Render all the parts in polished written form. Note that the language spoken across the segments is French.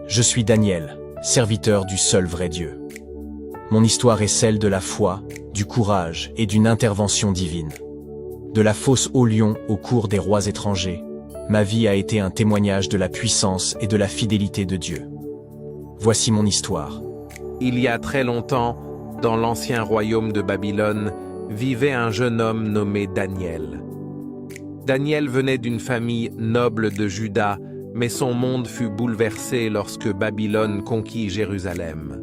Je suis Daniel, serviteur du seul vrai Dieu. Mon histoire est celle de la foi, du courage et d'une intervention divine. De la fosse au lion au cours des rois étrangers, ma vie a été un témoignage de la puissance et de la fidélité de Dieu. Voici mon histoire. Il y a très longtemps, dans l'ancien royaume de Babylone, vivait un jeune homme nommé Daniel. Daniel venait d'une famille noble de Juda, mais son monde fut bouleversé lorsque Babylone conquit Jérusalem.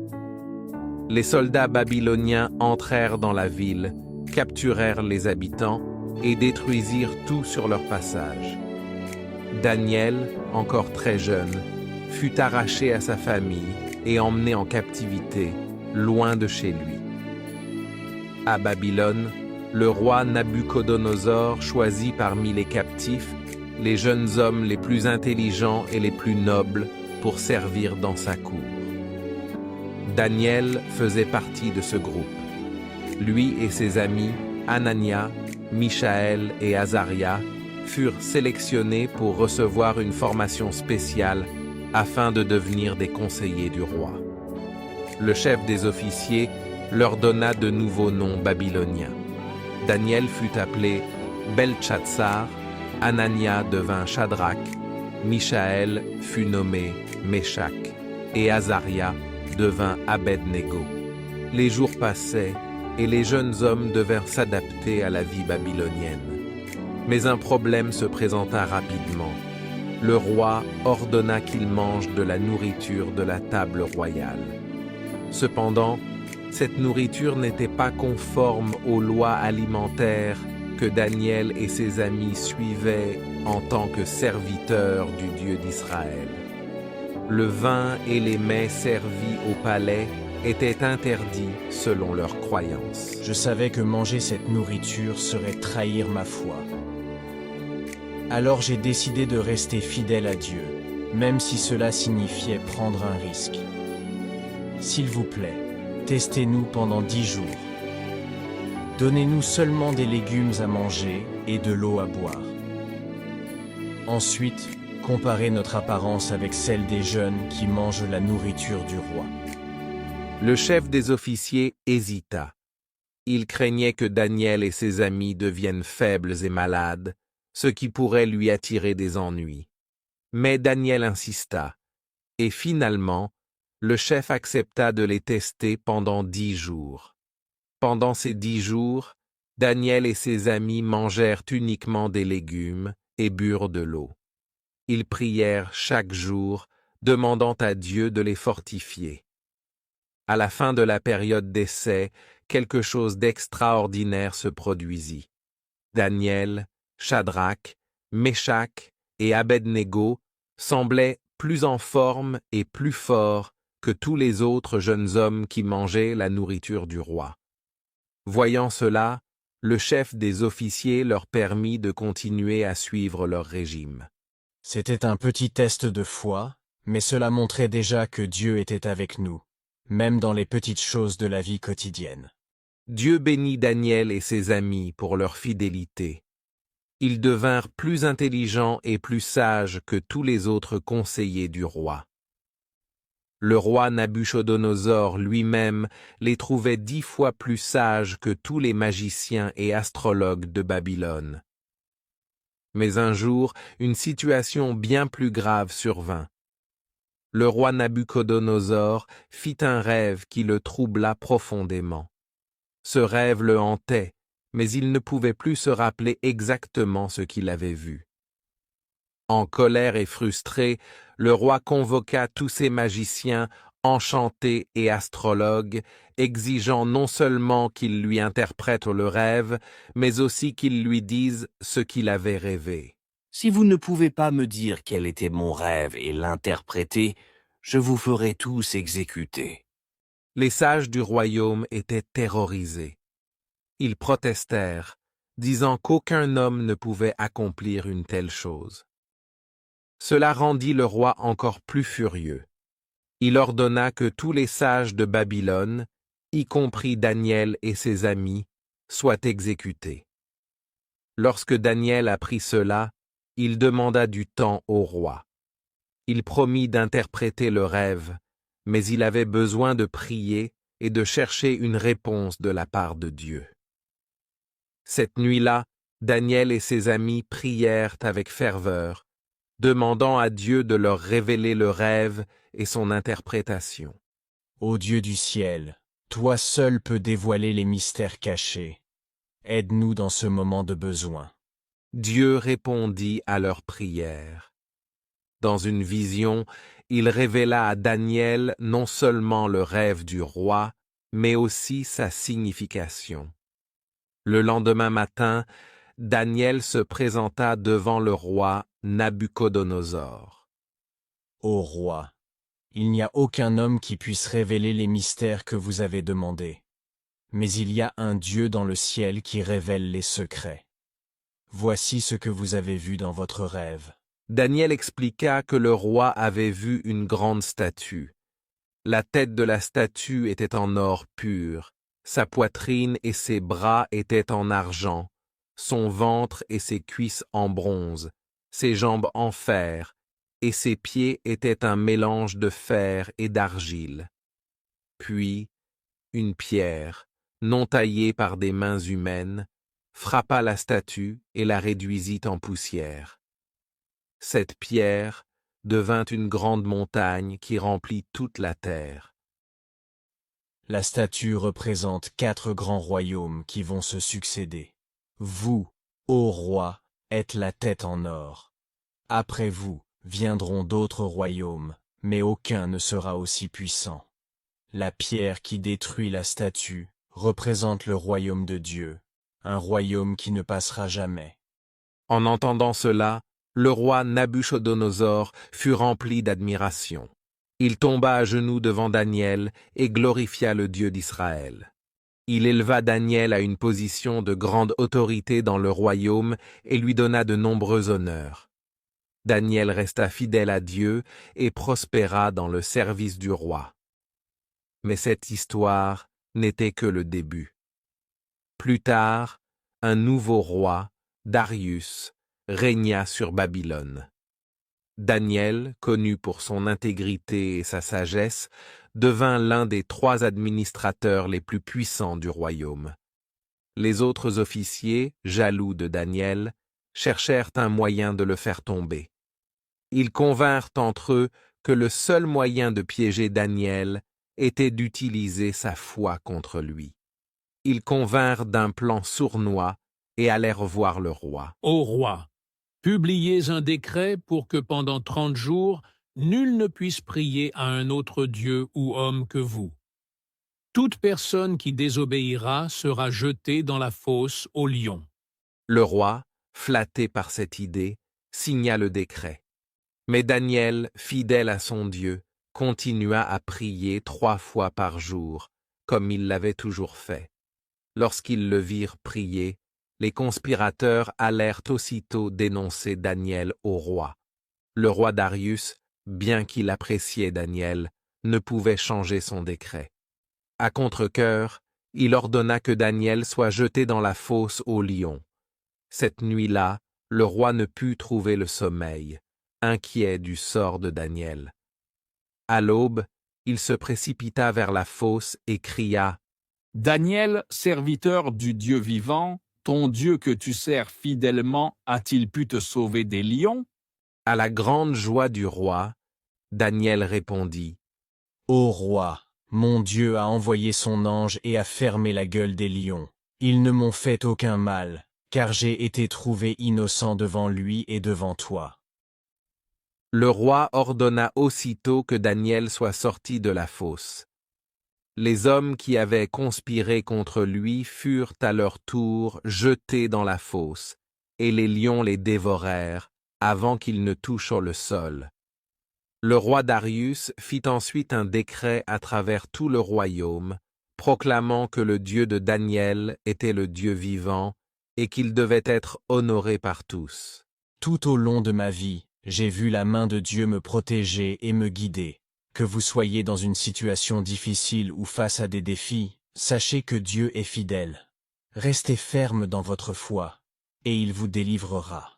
Les soldats babyloniens entrèrent dans la ville, capturèrent les habitants et détruisirent tout sur leur passage. Daniel, encore très jeune, fut arraché à sa famille et emmené en captivité, loin de chez lui. À Babylone, le roi Nabuchodonosor choisit parmi les captifs les jeunes hommes les plus intelligents et les plus nobles pour servir dans sa cour. Daniel faisait partie de ce groupe. Lui et ses amis, Anania, Michaël et Azaria, furent sélectionnés pour recevoir une formation spéciale afin de devenir des conseillers du roi. Le chef des officiers leur donna de nouveaux noms babyloniens. Daniel fut appelé Beltchatsar, Anania devint Shadrach, Michaël fut nommé Meshach, et Azaria devint Abed-Nego. Les jours passaient, et les jeunes hommes devinrent s'adapter à la vie babylonienne. Mais un problème se présenta rapidement. Le roi ordonna qu'ils mangent de la nourriture de la table royale. Cependant, cette nourriture n'était pas conforme aux lois alimentaires que Daniel et ses amis suivaient en tant que serviteurs du Dieu d'Israël. Le vin et les mets servis au palais étaient interdits selon leurs croyances. Je savais que manger cette nourriture serait trahir ma foi. Alors j'ai décidé de rester fidèle à Dieu, même si cela signifiait prendre un risque. S'il vous plaît, testez-nous pendant 10 jours. Donnez-nous seulement des légumes à manger et de l'eau à boire. Ensuite, comparez notre apparence avec celle des jeunes qui mangent la nourriture du roi. Le chef des officiers hésita. Il craignait que Daniel et ses amis deviennent faibles et malades, ce qui pourrait lui attirer des ennuis. Mais Daniel insista, et finalement, le chef accepta de les tester pendant 10 jours. Pendant ces 10 jours, Daniel et ses amis mangèrent uniquement des légumes et burent de l'eau. Ils prièrent chaque jour, demandant à Dieu de les fortifier. À la fin de la période d'essai, quelque chose d'extraordinaire se produisit. Daniel, Shadrach, Meshach et Abed-Nego semblaient plus en forme et plus forts que tous les autres jeunes hommes qui mangeaient la nourriture du roi. Voyant cela, le chef des officiers leur permit de continuer à suivre leur régime. C'était un petit test de foi, mais cela montrait déjà que Dieu était avec nous, même dans les petites choses de la vie quotidienne. Dieu bénit Daniel et ses amis pour leur fidélité. Ils devinrent plus intelligents et plus sages que tous les autres conseillers du roi. Le roi Nabuchodonosor lui-même les trouvait 10 fois plus sages que tous les magiciens et astrologues de Babylone. Mais un jour, une situation bien plus grave survint. Le roi Nabuchodonosor fit un rêve qui le troubla profondément. Ce rêve le hantait, mais il ne pouvait plus se rappeler exactement ce qu'il avait vu. En colère et frustré, le roi convoqua tous ses magiciens, enchantés et astrologues, exigeant non seulement qu'ils lui interprètent le rêve, mais aussi qu'ils lui disent ce qu'il avait rêvé. Si vous ne pouvez pas me dire quel était mon rêve et l'interpréter, je vous ferai tous exécuter. Les sages du royaume étaient terrorisés. Ils protestèrent, disant qu'aucun homme ne pouvait accomplir une telle chose. Cela rendit le roi encore plus furieux. Il ordonna que tous les sages de Babylone, y compris Daniel et ses amis, soient exécutés. Lorsque Daniel apprit cela, il demanda du temps au roi. Il promit d'interpréter le rêve, mais il avait besoin de prier et de chercher une réponse de la part de Dieu. Cette nuit-là, Daniel et ses amis prièrent avec ferveur, demandant à Dieu de leur révéler le rêve et son interprétation. Ô Dieu du ciel, toi seul peux dévoiler les mystères cachés. Aide-nous dans ce moment de besoin. Dieu répondit à leurs prières. Dans une vision, il révéla à Daniel non seulement le rêve du roi, mais aussi sa signification. Le lendemain matin, Daniel se présenta devant le roi Nabuchodonosor. Ô roi, il n'y a aucun homme qui puisse révéler les mystères que vous avez demandés. Mais il y a un Dieu dans le ciel qui révèle les secrets. Voici ce que vous avez vu dans votre rêve. Daniel expliqua que le roi avait vu une grande statue. La tête de la statue était en or pur, sa poitrine et ses bras étaient en argent, son ventre et ses cuisses en bronze, ses jambes en fer, et ses pieds étaient un mélange de fer et d'argile. Puis, une pierre, non taillée par des mains humaines, frappa la statue et la réduisit en poussière. Cette pierre devint une grande montagne qui remplit toute la terre. La statue représente 4 grands royaumes qui vont se succéder. Vous, ô roi, êtes la tête en or. Après vous, viendront d'autres royaumes, mais aucun ne sera aussi puissant. La pierre qui détruit la statue représente le royaume de Dieu, un royaume qui ne passera jamais. En entendant cela, le roi Nabuchodonosor fut rempli d'admiration. Il tomba à genoux devant Daniel et glorifia le Dieu d'Israël. Il éleva Daniel à une position de grande autorité dans le royaume et lui donna de nombreux honneurs. Daniel resta fidèle à Dieu et prospéra dans le service du roi. Mais cette histoire n'était que le début. Plus tard, un nouveau roi, Darius, régna sur Babylone. Daniel, connu pour son intégrité et sa sagesse, devint l'un des 3 administrateurs les plus puissants du royaume. Les autres officiers, jaloux de Daniel, cherchèrent un moyen de le faire tomber. Ils convinrent entre eux que le seul moyen de piéger Daniel était d'utiliser sa foi contre lui. Ils convinrent d'un plan sournois et allèrent voir le roi. Ô roi, publiez un décret pour que pendant 30 jours, nul ne puisse prier à un autre Dieu ou homme que vous. Toute personne qui désobéira sera jetée dans la fosse aux lions. Le roi, flatté par cette idée, signa le décret. Mais Daniel, fidèle à son Dieu, continua à prier 3 fois par jour, comme il l'avait toujours fait. Lorsqu'ils le virent prier, les conspirateurs allèrent aussitôt dénoncer Daniel au roi. Le roi Darius, bien qu'il appréciait Daniel, ne pouvait changer son décret. À contre-cœur, il ordonna que Daniel soit jeté dans la fosse aux lions. Cette nuit-là, le roi ne put trouver le sommeil, inquiet du sort de Daniel. À l'aube, il se précipita vers la fosse et cria « Daniel, serviteur du Dieu vivant, ton Dieu que tu sers fidèlement a-t-il pu te sauver des lions ?» À la grande joie du roi, Daniel répondit « Ô roi, mon Dieu a envoyé son ange et a fermé la gueule des lions. Ils ne m'ont fait aucun mal, car j'ai été trouvé innocent devant lui et devant toi. » Le roi ordonna aussitôt que Daniel soit sorti de la fosse. Les hommes qui avaient conspiré contre lui furent à leur tour jetés dans la fosse, et les lions les dévorèrent avant qu'ils ne touchent le sol. Le roi Darius fit ensuite un décret à travers tout le royaume, proclamant que le Dieu de Daniel était le Dieu vivant et qu'il devait être honoré par tous. Tout au long de ma vie, j'ai vu la main de Dieu me protéger et me guider. Que vous soyez dans une situation difficile ou face à des défis, sachez que Dieu est fidèle. Restez ferme dans votre foi, et il vous délivrera.